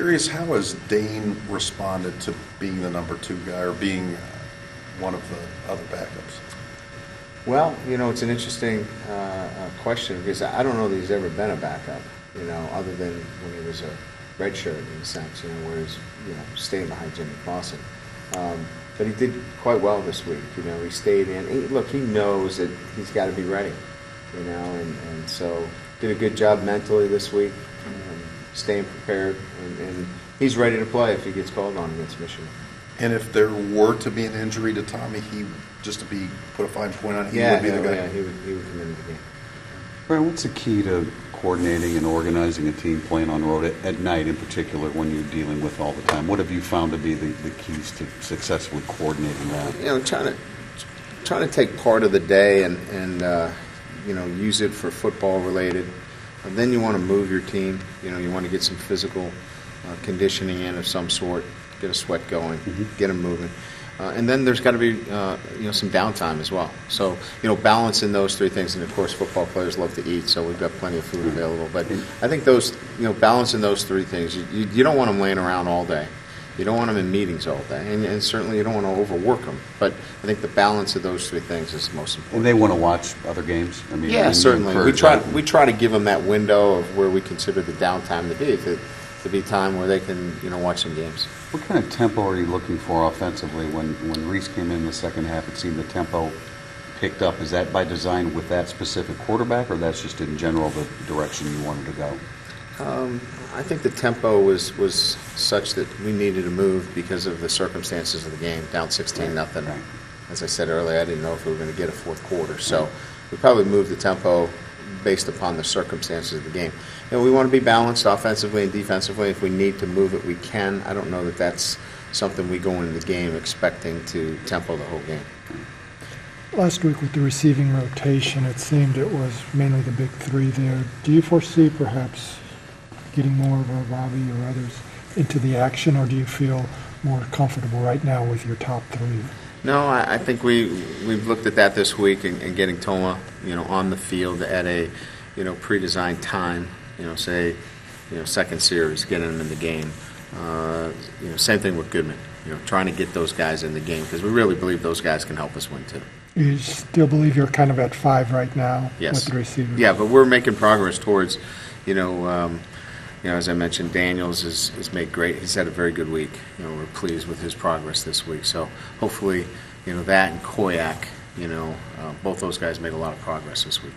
curious, how has Dane responded to being the number 2 guy or being one of the other backups? Well, it's an interesting question because I don't know that he's ever been a backup, other than when he was a redshirt in a sense, where he's, staying behind Jimmy Clausen. But he did quite well this week. He stayed in. He knows that he's got to be ready, and so did a good job mentally this week, staying prepared, and he's ready to play if he gets called on against Michigan. And if there were to be an injury to Tommy, just to put a fine point on it, he would be the guy. Yeah, he would come into the game. Brian, what's the key to coordinating and organizing a team playing on the road at night, in particular, when you're dealing with all the time? What have you found to be the keys to successfully coordinating that? Trying to take part of the day and use it for football related. And then you want to move your team. You want to get some physical conditioning in of some sort, get a sweat going, get them moving. And then there's got to be some downtime as well. So balancing those 3 things, and of course football players love to eat, so we've got plenty of food available. But I think those balancing those 3 things, you don't want them laying around all day. You don't want them in meetings all day, and certainly you don't want to overwork them. But I think the balance of those 3 things is most important. And they want to watch other games? Yeah, certainly. We try to give them that window of where we consider the downtime to be time where they can watch some games. What kind of tempo are you looking for offensively? When Reese came in the second half, it seemed the tempo picked up. Is that by design with that specific quarterback, or that's just in general the direction you wanted to go? I think the tempo was such that we needed to move because of the circumstances of the game, down 16-0. Right. As I said earlier, I didn't know if we were going to get a fourth quarter. So we probably moved the tempo based upon the circumstances of the game. We want to be balanced offensively and defensively. If we need to move it, we can. I don't know that that's something we go into the game expecting to tempo the whole game. Last week with the receiving rotation, it seemed it was mainly the big 3 there. Do you foresee perhaps getting more of a Robbie or others into the action, or do you feel more comfortable right now with your top 3? No, I think we've looked at that this week and getting Toma, on the field at a, pre-designed time. Say, second series, getting them in the game. Same thing with Goodman. Trying to get those guys in the game because we really believe those guys can help us win too. You still believe you're kind of at 5 right now? Yes. With the receivers? Yeah, but we're making progress towards, as I mentioned, Daniels has made great. He's had a very good week. We're pleased with his progress this week. So hopefully, that and Koyak, both those guys made a lot of progress this week.